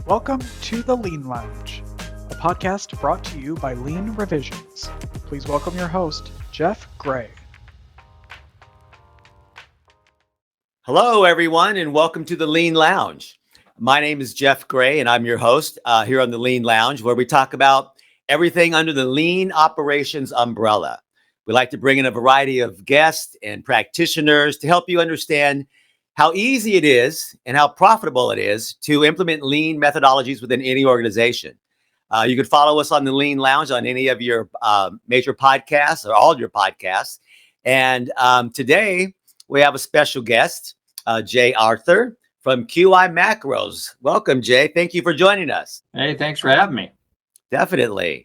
Welcome to the Lean Lounge, a podcast brought to you by Lean Revisions. Please welcome your host, Jeff Gray. Hello, everyone, and welcome to the Lean Lounge. My name is Jeff Gray, and I'm your host here on the Lean Lounge, where we talk about everything under the Lean operations umbrella. We like to bring in a variety of guests and practitioners to help you understand how easy it is and how profitable it is to implement lean methodologies within any organization. You can follow us on the Lean Lounge on any of your major podcasts or all of your podcasts. And today we have a special guest, Jay Arthur from QI Macros. Welcome, Jay. Thank you for joining us. Hey, thanks for having me. Definitely.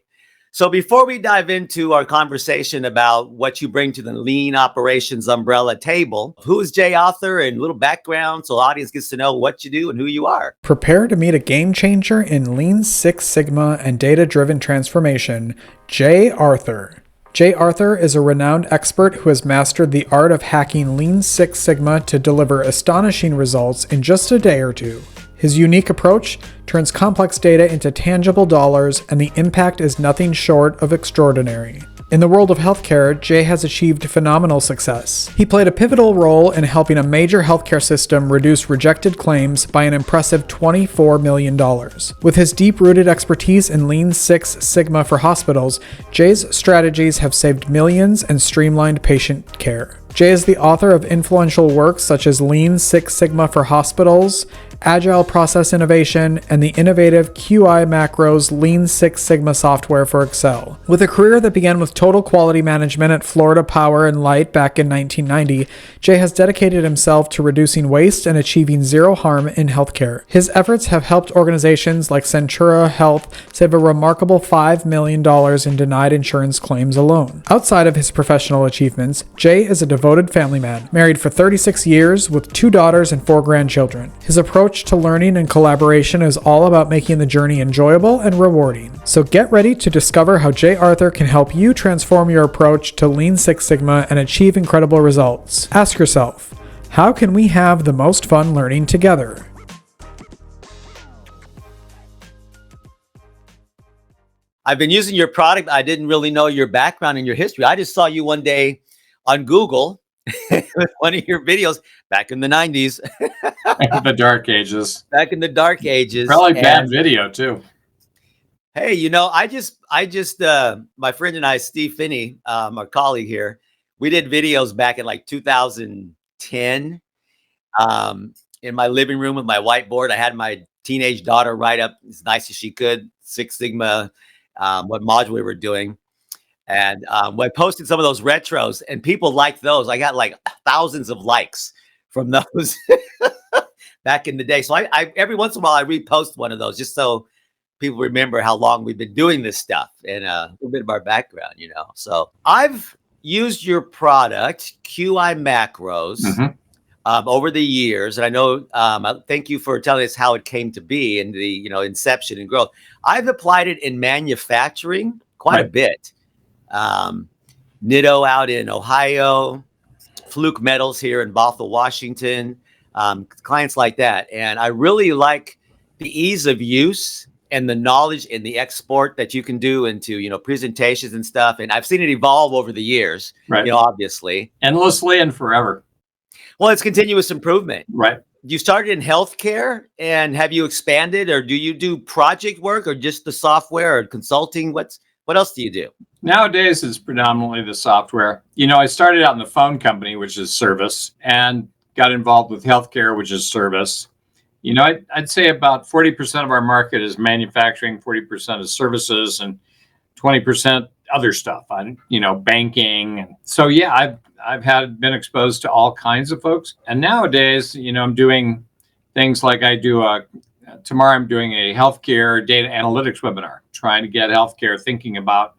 So before we dive into our conversation about what you bring to the lean operations umbrella table, who is Jay Arthur and a little background so the audience gets to know what you do and who you are. Prepare to meet a game changer in Lean Six Sigma and data-driven transformation, Jay Arthur. Jay Arthur is a renowned expert who has mastered the art of hacking Lean Six Sigma to deliver astonishing results in just a day or two. His unique approach turns complex data into tangible dollars, and the impact is nothing short of extraordinary. In the world of healthcare, Jay has achieved phenomenal success. He played a pivotal role in helping a major healthcare system reduce rejected claims by an impressive $24 million. With his deep-rooted expertise in Lean Six Sigma for hospitals, Jay's strategies have saved millions and streamlined patient care. Jay is the author of influential works such as Lean Six Sigma for Hospitals, Agile Process Innovation, and the innovative QI Macros Lean Six Sigma software for Excel. With a career that began with total quality management at Florida Power and Light back in 1990, Jay has dedicated himself to reducing waste and achieving zero harm in healthcare. His efforts have helped organizations like Centura Health save a remarkable $5 million in denied insurance claims alone. Outside of his professional achievements, Jay is a devoted family man, married for 36 years with 2 daughters and 4 grandchildren. His approach to learning and collaboration is all about making the journey enjoyable and rewarding. So get ready to discover how Jay Arthur can help you transform your approach to Lean Six Sigma and achieve incredible results. Ask yourself, how can we have the most fun learning together? I've been using your product. I didn't really know your background and your history. I just saw you one day on Google with one of your videos back in the 90s. Back in the dark ages. Back in the dark ages. Probably bad video too. Hey, I just, my friend and I, Steve Finney, our colleague here, we did videos back in like 2010 in my living room with my whiteboard. I had my teenage daughter write up as nice as she could, Six Sigma, what module we were doing. And I posted some of those retros and people liked those. I got like thousands of likes from those back in the day. So I every once in a while I repost one of those just so people remember how long we've been doing this stuff and a little bit of our background, So I've used your product, QI Macros, over the years. And I know, thank you for telling us how it came to be and the, inception and growth. I've applied it in manufacturing quite a bit. Nitto out in Ohio, Fluke Metals here in Bothell, Washington, clients like that. And I really like the ease of use and the knowledge and the export that you can do into, presentations and stuff. And I've seen it evolve over the years, obviously. Endlessly and forever. Well, it's continuous improvement. Right. You started in healthcare, and have you expanded, or do you do project work or just the software or consulting? What else do you do? Nowadays, it's predominantly the software. I started out in the phone company, which is service, and got involved with healthcare, which is service. I'd say about 40% of our market is manufacturing, 40% is services, and 20% other stuff. Banking. So yeah, I've been exposed to all kinds of folks. And nowadays, I'm doing things like tomorrow I'm doing a healthcare data analytics webinar, trying to get healthcare thinking about,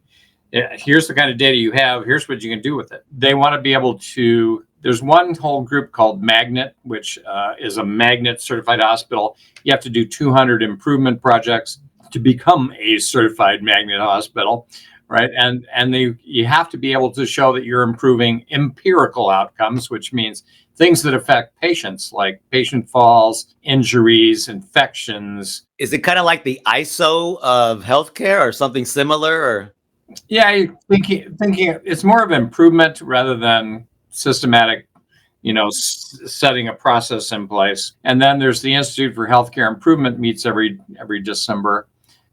here's the kind of data you have, here's what you can do with it. They want to be able to, there's one whole group called Magnet, which is a Magnet certified hospital. You have to do 200 improvement projects to become a certified Magnet hospital, right? And you have to be able to show that you're improving empirical outcomes, which means things that affect patients, like patient falls, injuries, infections. Is it kind of like the ISO of healthcare or something similar? Or Yeah, thinking it's more of improvement rather than systematic, setting a process in place. And then there's the Institute for Healthcare Improvement meets every December,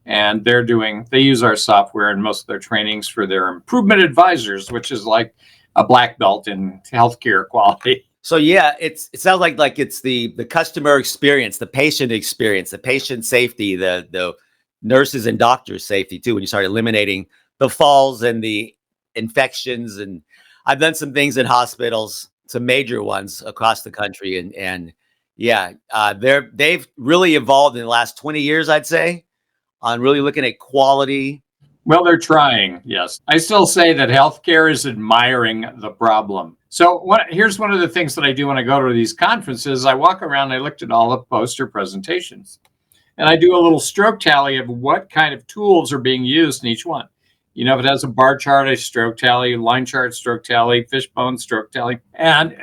and they use our software in most of their trainings for their improvement advisors, which is like a black belt in healthcare quality. so yeah, it sounds like it's the customer experience, the patient experience, the patient safety, the nurses and doctors safety too. When you start eliminating the falls and the infections, and I've done some things in hospitals, some major ones across the country, and yeah, they've really evolved in the last 20 years, I'd say, on really looking at quality. Well, they're trying, yes. I still say that healthcare is admiring the problem. So here's one of the things that I do when I go to these conferences. I walk around, I looked at all the poster presentations, and I do a little stroke tally of what kind of tools are being used in each one. If it has a bar chart, I stroke tally, line chart, stroke tally, fishbone, stroke tally. And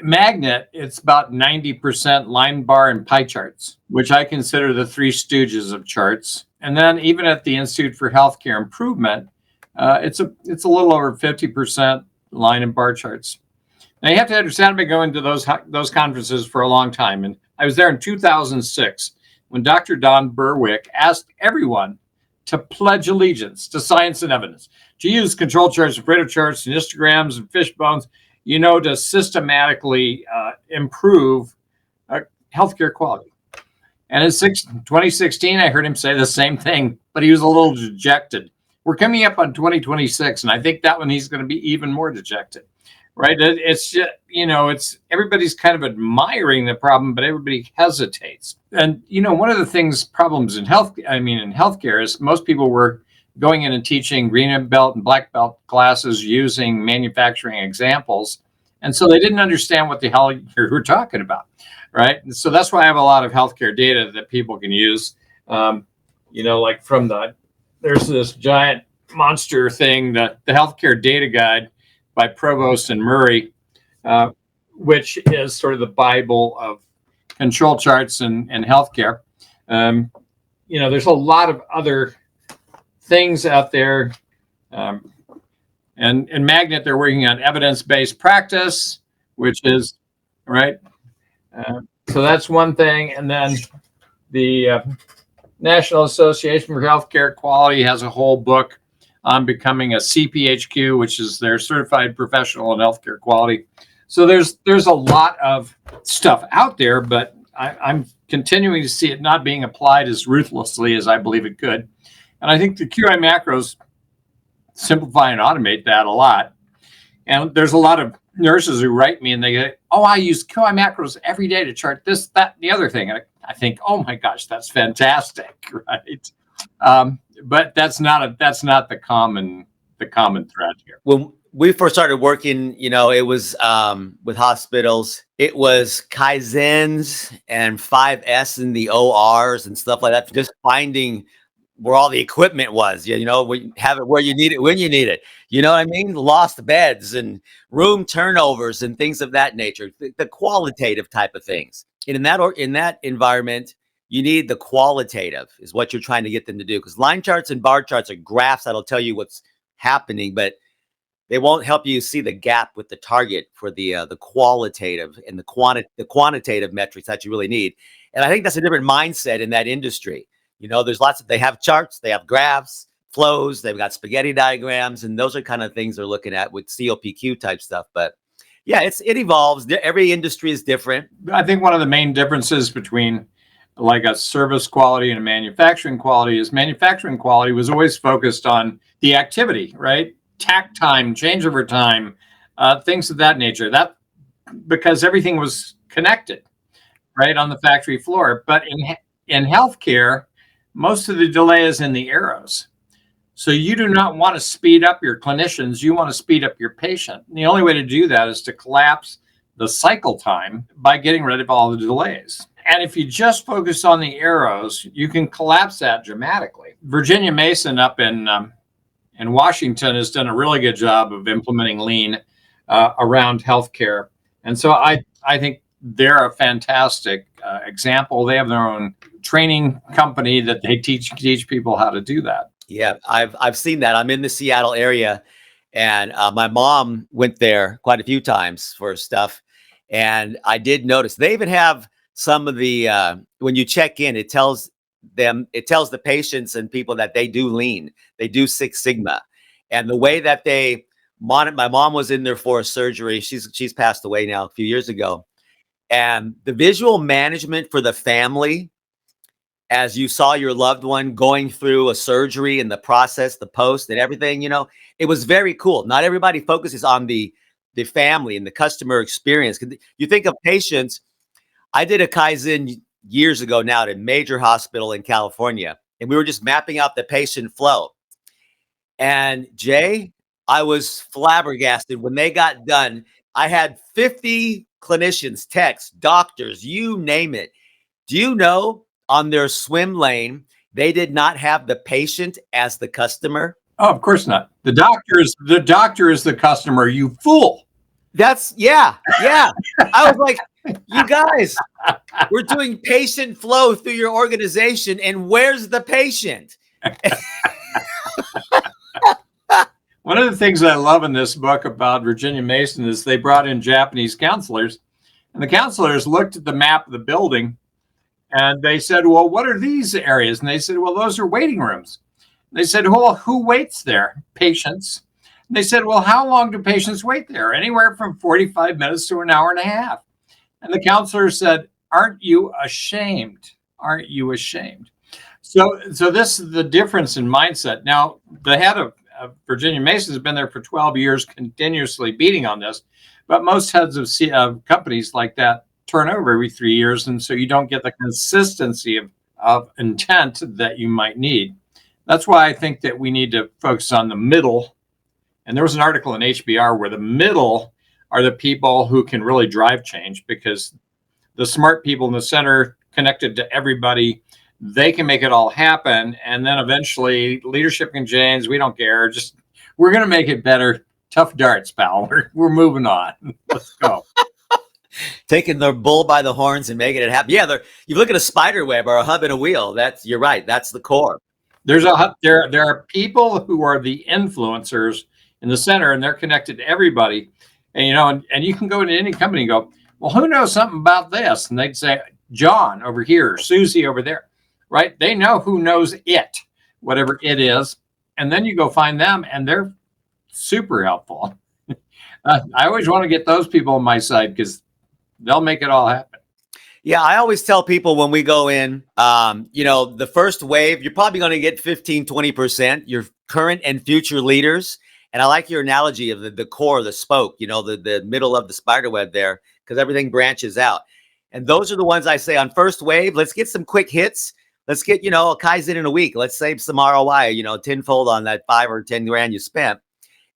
Magnet, it's about 90% line bar and pie charts, which I consider the three stooges of charts. And then even at the Institute for Healthcare Improvement, it's a little over 50% line and bar charts. Now you have to understand, I've been going to those conferences for a long time. And I was there in 2006 when Dr. Don Berwick asked everyone to pledge allegiance to science and evidence, to use control charts and Pareto charts and histograms and fishbones, to systematically improve healthcare quality. And in 2016, I heard him say the same thing, but he was a little dejected. We're coming up on 2026, and I think that one he's going to be even more dejected, right? It's just, it's everybody's kind of admiring the problem, but everybody hesitates. And, one of the problems in healthcare is most people were going in and teaching green belt and black belt classes using manufacturing examples. And so they didn't understand what the hell you were talking about, right? And so that's why I have a lot of healthcare data that people can use. Like there's this giant monster thing, the Healthcare Data Guide by Provost and Murray, which is sort of the Bible of control charts and healthcare. There's a lot of other things out there. And in Magnet, they're working on evidence-based practice, which is, right? So that's one thing. And then the National Association for Healthcare Quality has a whole book on becoming a CPHQ, which is their certified professional in healthcare quality. So there's a lot of stuff out there, but I'm continuing to see it not being applied as ruthlessly as I believe it could. And I think the QI macros simplify and automate that a lot. And there's a lot of nurses who write me and they go, "Oh, I use QI macros every day to chart this, that, the other thing." And I think, "Oh my gosh, that's fantastic," right? But that's not the common thread here. When we first started working, it was with hospitals. It was Kaizens and 5S in the ORs and stuff like that. Just finding where all the equipment was, we have it where you need it, when you need it. You know what I mean? Lost beds and room turnovers and things of that nature, the qualitative type of things. And in that environment, you need the qualitative is what you're trying to get them to do. Because line charts and bar charts are graphs that'll tell you what's happening, but they won't help you see the gap with the target for the qualitative and the quantitative metrics that you really need. And I think that's a different mindset in that industry. There's they have charts, they have graphs, flows, they've got spaghetti diagrams, and those are kind of things they're looking at with COPQ type stuff. But yeah, it evolves. Every industry is different. I think one of the main differences between like a service quality and a manufacturing quality is manufacturing quality was always focused on the activity, right? Tack time, changeover time, things of that nature. That because everything was connected, right, on the factory floor. But in healthcare, most of the delay is in the arrows. So you do not want to speed up your clinicians. You want to speed up your patient. And the only way to do that is to collapse the cycle time by getting rid of all the delays. And if you just focus on the arrows, you can collapse that dramatically. Virginia Mason up in Washington has done a really good job of implementing lean around healthcare. And so I I think they're a fantastic example. They have their own training company that they teach people how to do that. Yeah, I've seen that. I'm in the Seattle area, and my mom went there quite a few times for stuff, and I did notice they even have some of the when you check in, it tells the patients and people that they do lean, they do Six Sigma, and the way that they monitor. My mom was in there for a surgery. She's passed away now a few years ago, and the visual management for the family as you saw your loved one going through a surgery and the process, the post and everything, it was very cool. Not everybody focuses on the family and the customer experience. You think of patients. I did a Kaizen years ago now at a major hospital in California, and we were just mapping out the patient flow. And Jay, I was flabbergasted when they got done. I had 50 clinicians, techs, doctors, you name it. Do you know on their swim lane, they did not have the patient as the customer? Oh, of course not. The doctor is the customer, you fool. Yeah. I was like, you guys, we're doing patient flow through your organization, and where's the patient? One of the things I love in this book about Virginia Mason is they brought in Japanese counselors, and the counselors looked at the map of the building and they said, well, what are these areas? And they said, well, those are waiting rooms. They said, well, who waits there? Patients. And they said, well, how long do patients wait there? Anywhere from 45 minutes to an hour and a half. And the counselor said, aren't you ashamed? Aren't you ashamed? So this is the difference in mindset. Now, the head of Virginia Mason has been there for 12 years, continuously beating on this. But most heads of companies like that turn over every 3 years. And so you don't get the consistency of intent that you might need. That's why I think that we need to focus on the middle. And there was an article in HBR where the middle are the people who can really drive change, because the smart people in the center, connected to everybody, they can make it all happen. And then eventually leadership can change. We don't care. We're going to make it better. Tough darts, pal. We're moving on. Let's go. Taking the bull by the horns and making it happen. Yeah, you look at a spider web or a hub and a wheel. You're right. That's the core. There are people who are the influencers in the center, and they're connected to everybody. And and you can go into any company and go, well, who knows something about this? And they'd say, John over here, Susie over there, right? They know who knows it, whatever it is. And then you go find them, and they're super helpful. I always want to get those people on my side because they'll make it all happen. Yeah, I always tell people when we go in, the first wave, you're probably going to get 15, 20%, your current and future leaders. And I like your analogy of the core, the spoke, the middle of the spider web there, because everything branches out. And those are the ones I say on first wave, let's get some quick hits. Let's get, a Kaizen in a week. Let's save some ROI, tenfold on that 5 or 10 grand you spent.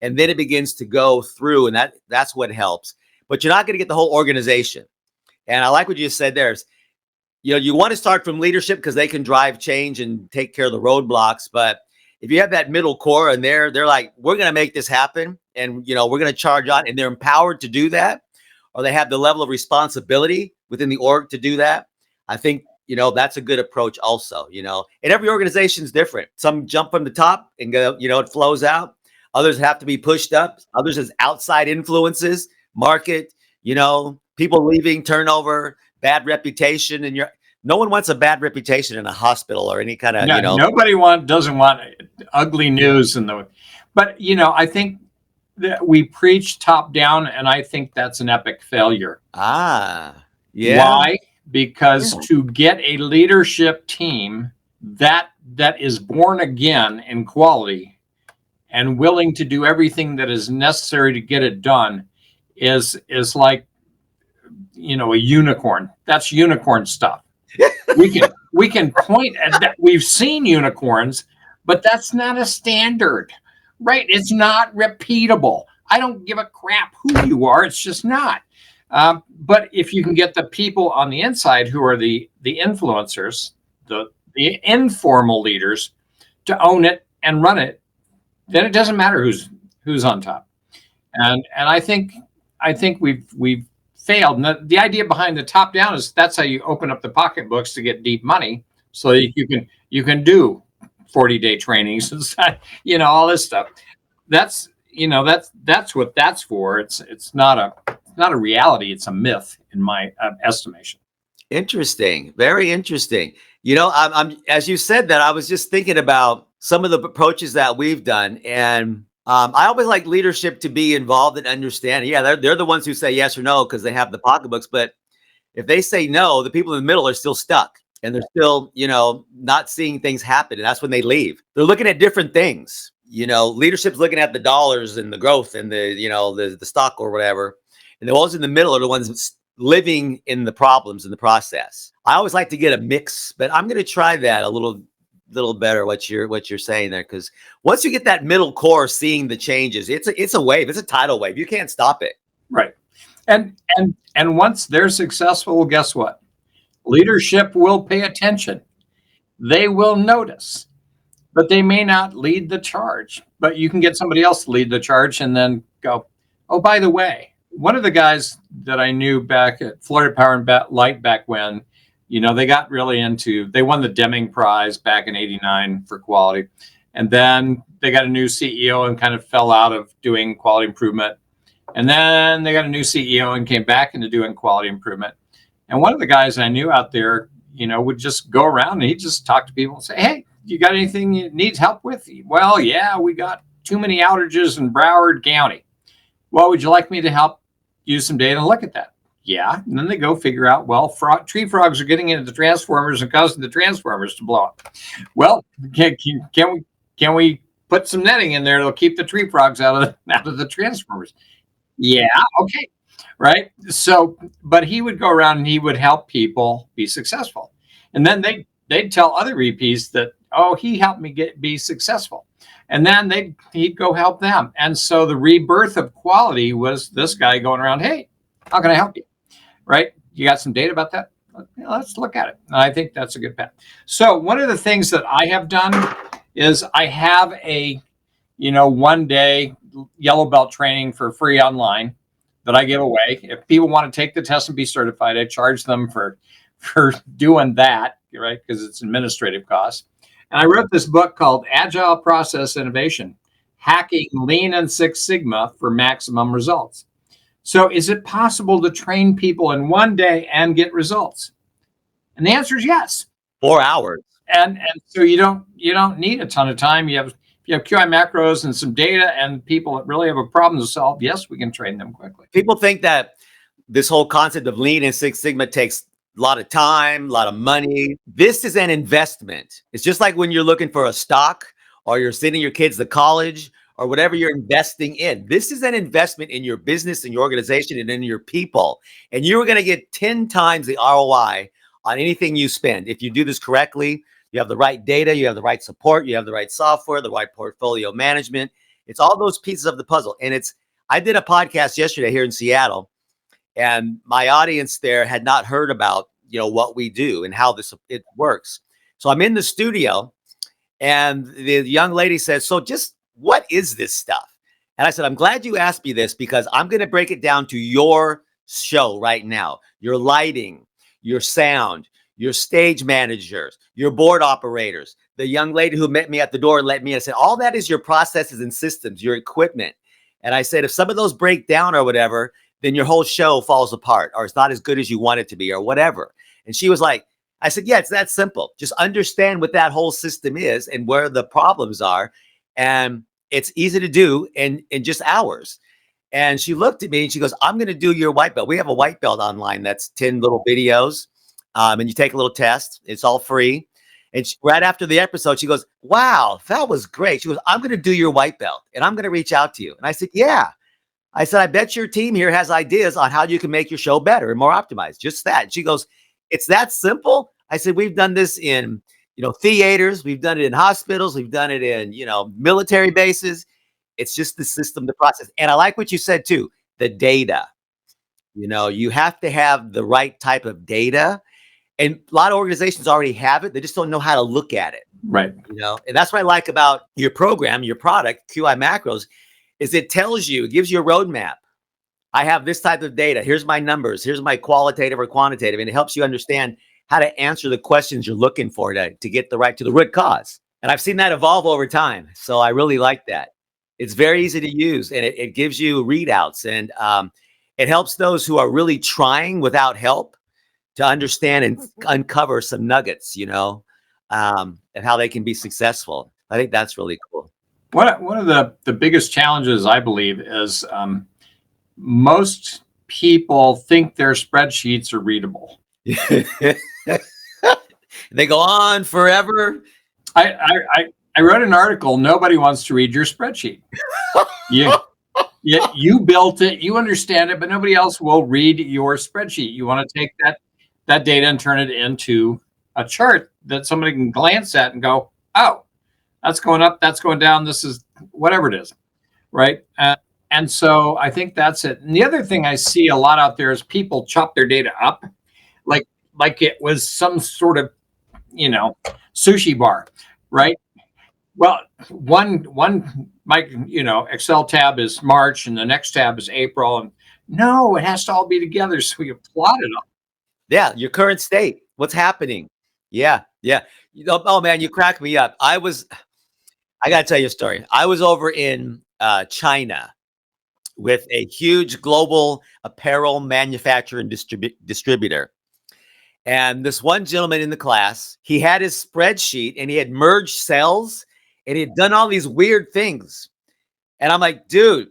And then it begins to go through, and that's what helps. But you're not going to get the whole organization. And I like what you said there. You want to start from leadership because they can drive change and take care of the roadblocks. But if you have that middle core and they're like, we're going to make this happen, and we're going to charge on, and they're empowered to do that, or they have the level of responsibility within the org to do that, I think that's a good approach also. And every organization is different. Some jump from the top and go, it flows out. Others have to be pushed up. Others as outside influences, market, people leaving, turnover, bad reputation, and no one wants a bad reputation in a hospital or any kind of, Nobody doesn't want ugly news but I think that we preach top down, and I think that's an epic failure. Yeah. Why? Because to get a leadership team that is born again in quality and willing to do everything that is necessary to get it done is like, a unicorn. That's unicorn stuff. We can point at that. We've seen unicorns, but that's not a standard, right? It's not repeatable. I don't give a crap who you are. It's just not. But if you can get the people on the inside who are the influencers, the informal leaders, to own it and run it, then it doesn't matter who's on top. And I think we've failed. And the idea behind the top down is that's how you open up the pocketbooks to get deep money, so that you can do 40-day trainings and stuff, all this stuff. That's that's what that's for. It's not a reality. It's a myth in my estimation. Interesting. Very interesting. I'm as you said that, I was just thinking about some of the approaches that we've done. And I always like leadership to be involved and understand. Yeah, they're the ones who say yes or no because they have the pocketbooks. But if they say no, the people in the middle are still stuck and they're still, not seeing things happen. And that's when they leave. They're looking at different things. Leadership's looking at the dollars and the growth and the stock or whatever. And the ones in the middle are the ones living in the problems in the process. I always like to get a mix, but I'm going to try that a little better. What you're saying there, because once you get that middle core seeing the changes, it's a wave. It's a tidal wave. You can't stop it. Right. And once they're successful, well, guess what? Leadership will pay attention. They will notice, but they may not lead the charge. But you can get somebody else to lead the charge and then go, oh, by the way, one of the guys that I knew back at Florida Power and Light back when, they got really they won the Deming Prize back in '89 for quality. And then they got a new CEO and kind of fell out of doing quality improvement. And then they got a new CEO and came back into doing quality improvement. And one of the guys I knew out there, would just go around and he'd just talk to people and say, hey, you got anything you need help with? Well, yeah, we got too many outages in Broward County. Well, would you like me to help use some data and look at that? Yeah. And then they go figure out, well, tree frogs are getting into the transformers and causing the transformers to blow up. Well, can we put some netting in there that'll keep the tree frogs out of the transformers? Yeah. Okay. Right. So, but he would go around and he would help people be successful. And then they'd tell other VPs that, oh, he helped me be successful. And then he'd go help them. And so the rebirth of quality was this guy going around, hey, how can I help you? Right? You got some data about that? Let's look at it. And I think that's a good path. So one of the things that I have done is I have a, 1-day yellow belt training for free online that I give away. If people want to take the test and be certified, I charge them for doing that, right? Because it's administrative costs. And I wrote this book called Agile Process Innovation, Hacking Lean and Six Sigma for Maximum Results. So is it possible to train people in 1 day and get results? And the answer is yes. 4 hours. And so you don't need a ton of time. You have QI macros and some data and people that really have a problem to solve. Yes, we can train them quickly. People think that this whole concept of Lean and Six Sigma takes a lot of time, a lot of money. This is an investment. It's just like when you're looking for a stock or you're sending your kids to college or whatever you're investing in. This is an investment in your business and your organization and in your people. And you're going to get 10 times the ROI on anything you spend. If you do this correctly, you have the right data, you have the right support, you have the right software, the right portfolio management. It's all those pieces of the puzzle. And I did a podcast yesterday here in Seattle, and my audience there had not heard about, what we do and how it works. So I'm in the studio and the young lady says, so just what is this stuff? And I said, I'm glad you asked me this because I'm going to break it down to your show right now. Your lighting, your sound, your stage managers, your board operators, the young lady who met me at the door and let me in. I said, all that is your processes and systems, your equipment. And I said, if some of those break down or whatever, then your whole show falls apart or it's not as good as you want it to be or whatever. And she was like, I said, yeah, it's that simple. Just understand what that whole system is and where the problems are. And it's easy to do in just hours. And she looked at me and she goes, I'm going to do your white belt. We have a white belt online. That's 10 little videos. And you take a little test. It's all free. And right after the episode, she goes, wow, that was great. She goes, I'm going to do your white belt and I'm going to reach out to you. And I said, yeah. I said, I bet your team here has ideas on how you can make your show better and more optimized. Just that. And she goes, it's that simple. I said, we've done this in, theaters. We've done it in hospitals. We've done it in, military bases. It's just the system, the process. And I like what you said too, the data. You have to have the right type of data. And a lot of organizations already have it. They just don't know how to look at it. Right. And that's what I like about your program, your product, QI Macros, is it tells you, it gives you a roadmap. I have this type of data. Here's my numbers. Here's my qualitative or quantitative. And it helps you understand how to answer the questions you're looking for to get to the root cause. And I've seen that evolve over time. So I really like that. It's very easy to use, and it gives you readouts, and it helps those who are really trying without help to understand and uncover some nuggets, and how they can be successful. I think that's really cool. One of the biggest challenges, I believe, is most people think their spreadsheets are readable. They go on forever. I wrote an article. Nobody wants to read your spreadsheet. You built it, you understand it, but nobody else will read your spreadsheet. You want to take that data and turn it into a chart that somebody can glance at and go, oh, that's going up, that's going down, this is whatever it is, right? And so I think that's it. And the other thing I see a lot out there is people chop their data up like it was some sort of, sushi bar, right? Well, one Excel tab is March and the next tab is April. And no, it has to all be together so we can plot it all. Yeah, your current state. What's happening? Yeah. Oh man, you crack me up. I got to tell you a story. I was over in China with a huge global apparel manufacturer and distributor. And this one gentleman in the class, he had his spreadsheet and he had merged cells and he had done all these weird things. And I'm like, dude,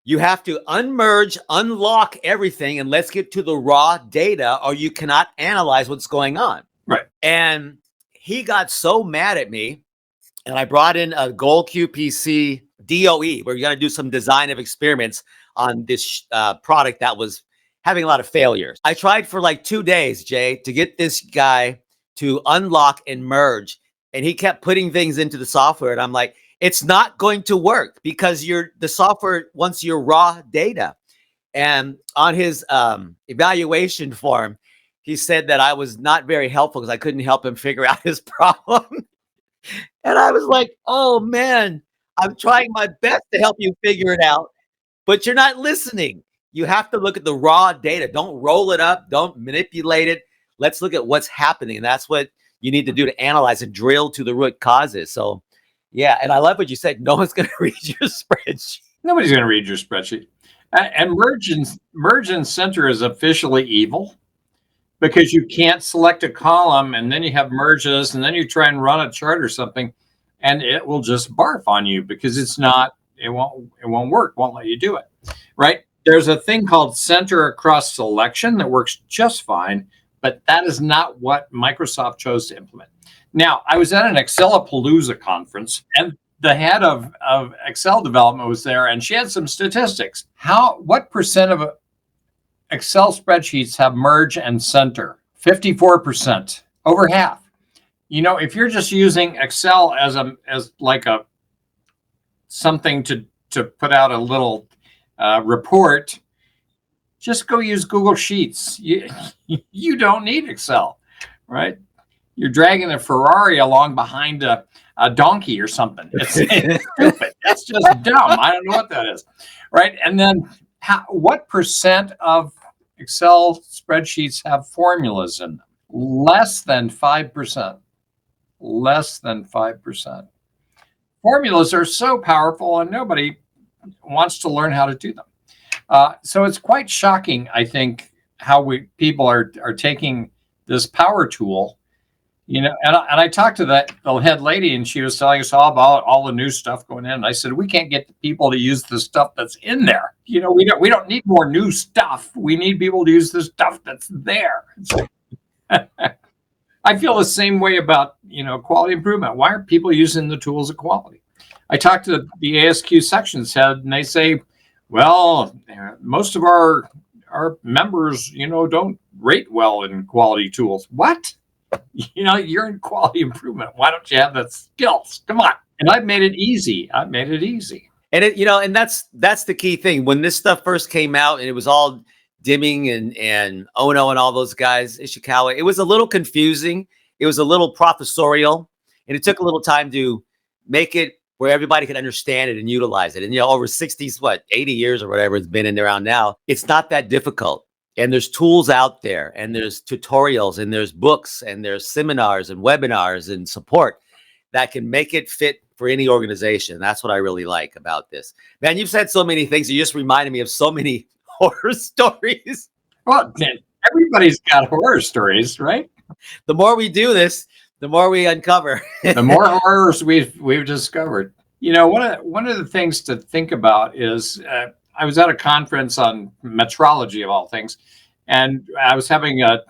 you have to unmerge, unlock everything, and let's get to the raw data, or you cannot analyze what's going on. Right. And he got so mad at me. And I brought in a Gold QPC DOE, where you're going to do some design of experiments on this product that was having a lot of failures. I tried for like 2 days, Jay, to get this guy to unlock and merge. And he kept putting things into the software. And I'm like, it's not going to work because the software wants your raw data. And on his evaluation form, he said that I was not very helpful because I couldn't help him figure out his problem. And I was like, oh man, I'm trying my best to help you figure it out, but you're not listening. You have to look at the raw data. Don't roll it up. Don't manipulate it. Let's look at what's happening. And that's what you need to do to analyze and drill to the root causes. So yeah. And I love what you said. No one's going to read your spreadsheet. Nobody's going to read your spreadsheet. And merge and center is officially evil, because you can't select a column and then you have merges and then you try and run a chart or something and it will just barf on you because it won't work, won't let you do it, right? There's a thing called center across selection that works just fine, but that is not what Microsoft chose to implement. Now, I was at an Excelapalooza conference and the head of Excel development was there and she had some statistics. What percent of Excel spreadsheets have merge and center? 54%, over half. If you're just using Excel as something to put out a little report, just go use Google Sheets. You don't need Excel, right? You're dragging a Ferrari along behind a donkey or something. It's stupid. That's just dumb. I don't know what that is, right? And then what percent of Excel spreadsheets have formulas in them? Less than 5%. Less than 5%. Formulas are so powerful and nobody wants to learn how to do them. So it's quite shocking, I think, how people are taking this power tool, and I talked to the head lady and she was telling us all about all the new stuff going in. And I said, we can't get the people to use the stuff that's in there. We don't need more new stuff. We need people to use the stuff that's there. I feel the same way about, quality improvement. Why aren't people using the tools of quality? I talked to the ASQ sections head and they say, well, most of our members, don't rate well in quality tools. What? You're in quality improvement. Why don't you have the skills? Come on. And I've made it easy. And and that's the key thing. When this stuff first came out and it was all Dimming and Ono and all those guys, Ishikawa, it was a little confusing. It was a little professorial, and it took a little time to make it where everybody can understand it and utilize it. And, over 60s, 80 years or whatever it's been in around now, it's not that difficult. And there's tools out there, and there's tutorials, and there's books, and there's seminars and webinars and support that can make it fit for any organization. That's what I really like about this. Man, you've said so many things. You just reminded me of so many horror stories. Well, everybody's got horror stories, right? The more we do this, the more we uncover. The more horrors we've discovered. One of the things to think about is I was at a conference on metrology of all things, and I was having a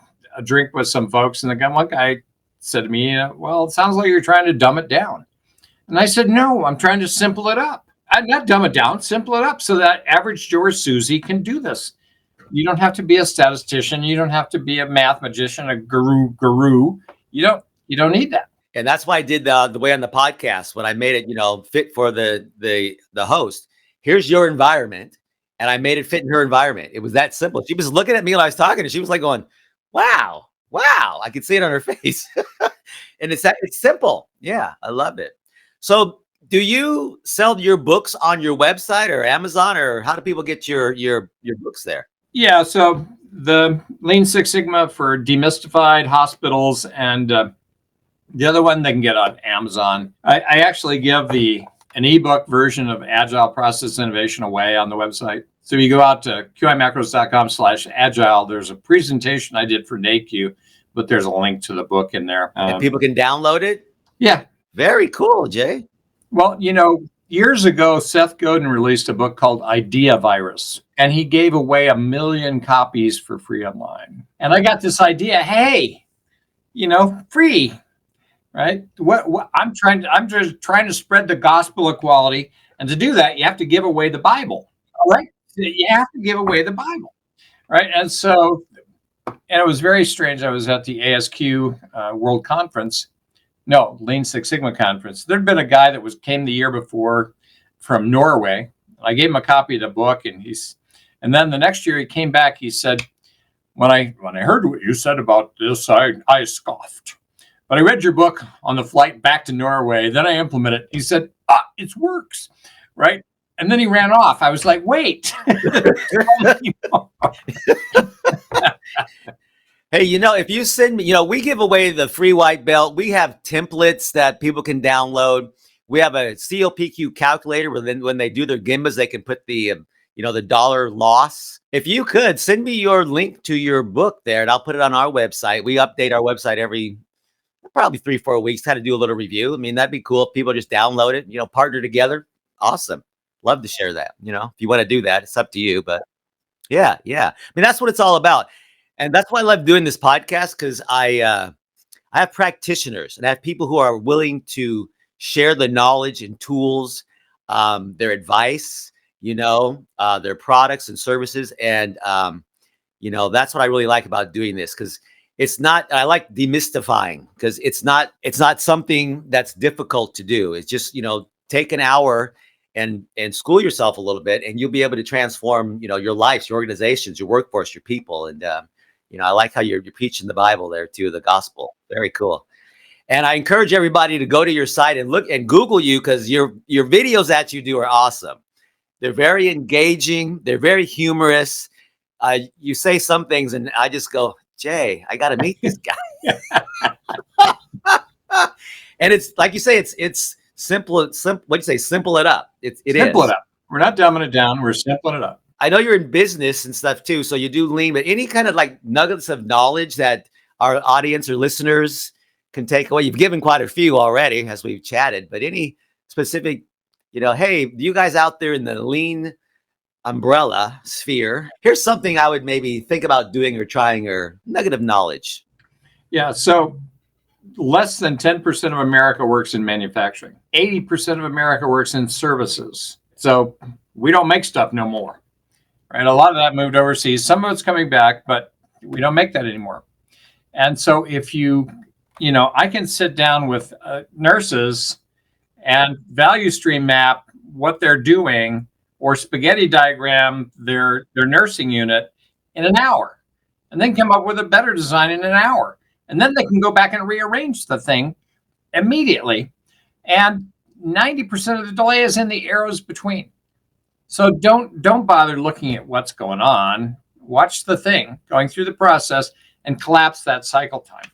drink with some folks, and one guy said to me, well, it sounds like you're trying to dumb it down. And I said, no, I'm trying to simple it up. I'm not dumb it down, simple it up so that average Joe or Susie can do this. You don't have to be a statistician. You don't have to be a math magician, a guru. You don't need that. And that's why I did the way on the podcast, when I made it, fit for the host. Here's your environment. And I made it fit in her environment. It was that simple. She was looking at me when I was talking, and she was like going, wow. I could see it on her face. And it's simple. Yeah, I love it. So do you sell your books on your website or Amazon, or how do people get your books there? Yeah, so the Lean Six Sigma for demystified hospitals, and the other one they can get on Amazon. I actually give an ebook version of Agile Process Innovation away on the website. So you go out to qimacros.com/agile. There's a presentation I did for NACU, but there's a link to the book in there. And people can download it? Yeah. Very cool, Jay. Well, years ago, Seth Godin released a book called Idea Virus, and he gave away 1 million copies for free online. And I got this idea, hey, free, right? What I'm just trying to spread the gospel of quality. And to do that, you have to give away the Bible, all right? You have to give away the Bible, right? And it was very strange. I was at the ASQ World Conference. No, Lean Six Sigma conference. There'd been a guy that came the year before from Norway. I gave him a copy of the book, and then the next year he came back. He said, when I heard what you said about this, I scoffed. But I read your book on the flight back to Norway. Then I implemented it. He said, it works, right? And then he ran off. I was like, wait. Hey, if you send me, we give away the free white belt. We have templates that people can download. We have a COPQ calculator where when they do their Gimbas, they can put the dollar loss. If you could send me your link to your book there, and I'll put it on our website. We update our website every probably 3-4 weeks, kind of do a little review. I mean, that'd be cool. People just download it, partner together. Awesome. Love to share that. If you want to do that, it's up to you. But yeah. I mean, that's what it's all about. And that's why I love doing this podcast, because I have practitioners and I have people who are willing to share the knowledge and tools, their advice, their products and services. And, that's what I really like about doing this, because I like demystifying, because it's not something that's difficult to do. It's just, take an hour and school yourself a little bit, and you'll be able to transform, your lives, your organizations, your workforce, your people. And, I like how you're preaching the Bible there too, the gospel. Very cool. And I encourage everybody to go to your site and look and Google you, because your videos that you do are awesome. They're very engaging. They're very humorous. You say some things and I just go, Jay, I got to meet this guy. And it's like you say, it's simple. What do you say? Simple it up. It simple it up. We're not dumbing it down. We're simpling it up. I know you're in business and stuff too, so you do lean, but any kind of like nuggets of knowledge that our audience or listeners can take away? You've given quite a few already as we've chatted, but any specific, hey, you guys out there in the lean umbrella sphere, here's something I would maybe think about doing or trying, or nugget of knowledge. Yeah. So less than 10% of America works in manufacturing. 80% of America works in services. So we don't make stuff no more. Right? A lot of that moved overseas. Some of it's coming back, but we don't make that anymore. And so if I can sit down with nurses and value stream map what they're doing, or spaghetti diagram their nursing unit in an hour, and then come up with a better design in an hour. And then they can go back and rearrange the thing immediately. And 90% of the delay is in the arrows between. So don't bother looking at what's going on. Watch the thing going through the process and collapse that cycle time.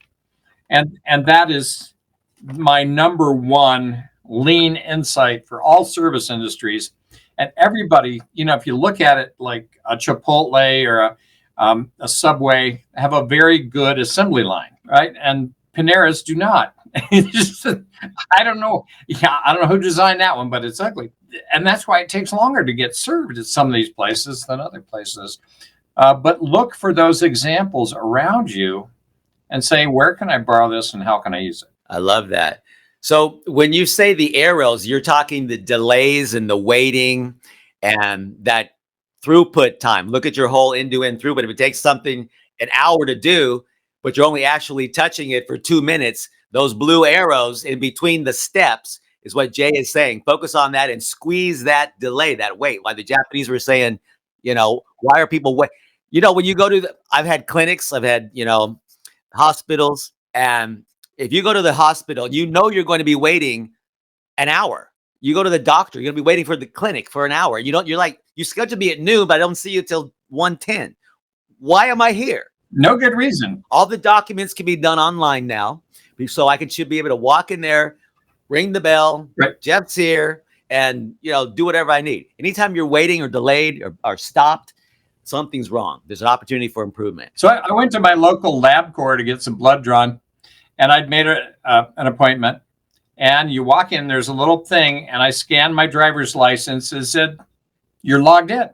And that is my number one lean insight for all service industries. And everybody, if you look at it like a Chipotle or a Subway, have a very good assembly line, right? And Panera's do not. I don't know. Yeah, I don't know who designed that one, but it's ugly. And that's why it takes longer to get served at some of these places than other places. But look for those examples around you and say, where can I borrow this and how can I use it? I love that. So when you say the arrows, you're talking the delays and the waiting and that throughput time. Look at your whole end-to-end throughput. If it takes something an hour to do, but you're only actually touching it for 2 minutes, those blue arrows in between the steps is what Jay is saying. Focus on that and squeeze that delay, that wait. Like the Japanese were saying, why are people wait? When you go to I've had clinics, I've had, hospitals, and if you go to the hospital, you're going to be waiting an hour. You go to the doctor, you're going to be waiting for the clinic for an hour. You're like, you scheduled me at noon, but I don't see you till 1:10. Why am I here? No good reason. All the documents can be done online now. So I should be able to walk in there, ring the bell, right. Jeff's here, and, do whatever I need. Anytime you're waiting or delayed or stopped, something's wrong. There's an opportunity for improvement. So I went to my local LabCorp to get some blood drawn, and I'd made an appointment. And you walk in, there's a little thing, and I scanned my driver's license. It said, you're logged in.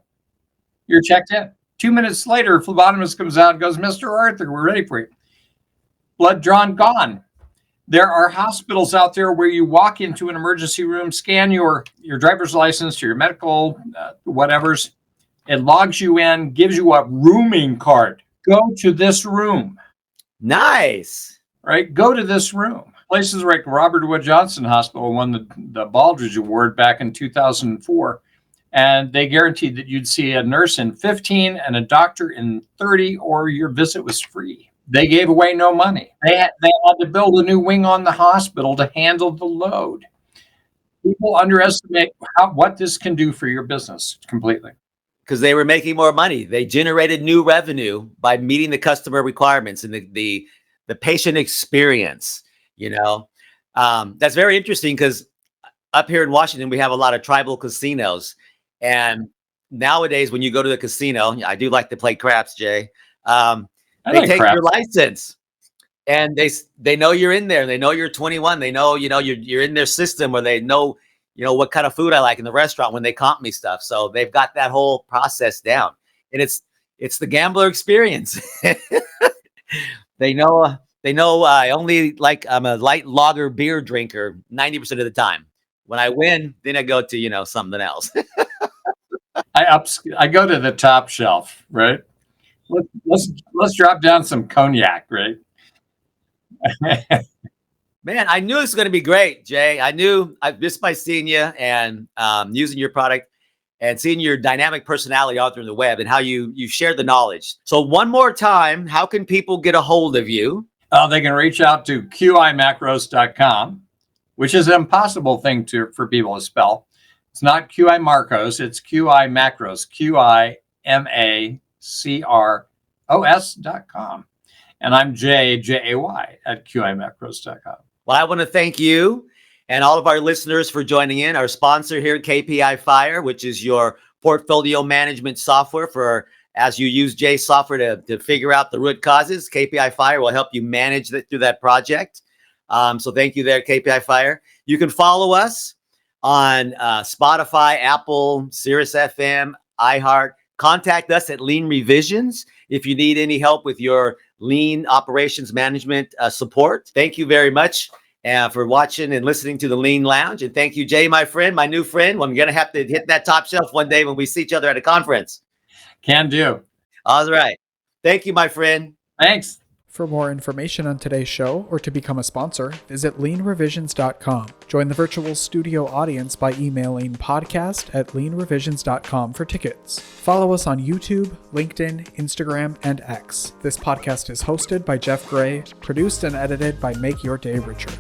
You're checked in. 2 minutes later, a phlebotomist comes out and goes, Mr. Arthur, we're ready for you. Blood drawn, gone. There are hospitals out there where you walk into an emergency room, scan your driver's license or your medical whatever's. It logs you in, gives you a rooming card. Go to this room. Nice. Right? Go to this room. Places like Robert Wood Johnson Hospital won the Baldrige Award back in 2004. And they guaranteed that you'd see a nurse in 15 and a doctor in 30, or your visit was free. They gave away no money. They had to build a new wing on the hospital to handle the load. People underestimate what this can do for your business completely. Because they were making more money. They generated new revenue by meeting the customer requirements and the patient experience. That's very interesting because up here in Washington, we have a lot of tribal casinos. And nowadays, when you go to the casino, I do like to play craps, Jay. They take your license, and they know you're in there. They know you're 21. They know you're in their system, where they know what kind of food I like in the restaurant when they comp me stuff. So they've got that whole process down, and it's the gambler experience. They know I only I'm a light lager beer drinker 90% of the time. When I win, then I go to something else. I go to the top shelf, right? Let's drop down some cognac, right? Man, I knew it was going to be great, Jay. I knew just by seeing you and using your product and seeing your dynamic personality out there on the web and how you share the knowledge. So one more time, how can people get a hold of you? They can reach out to qimacros.com, which is an impossible thing for people to spell. It's not QI Marcos, it's QI Macros, QIMACROS.com. And I'm Jay, Jay at QIMacros.com. Well, I want to thank you and all of our listeners for joining in. Our sponsor here at KPI Fire, which is your portfolio management software as you use Jay's software to figure out the root causes. KPI Fire will help you manage through that project. So thank you there, KPI Fire. You can follow us on Spotify, Apple, Sirius FM, iHeart. Contact us at Lean Revisions if you need any help with your lean operations management support. Thank you very much for watching and listening to the Lean Lounge. And thank you, Jay, my friend, my new friend. I'm going to have to hit that top shelf one day when we see each other at a conference. Can do. All right. Thank you, my friend. Thanks. For more information on today's show or to become a sponsor, visit leanrevisions.com. Join the virtual studio audience by emailing podcast@leanrevisions.com for tickets. Follow us on YouTube, LinkedIn, Instagram, and X. This podcast is hosted by Jeff Gray, produced and edited by Make Your Day Richer.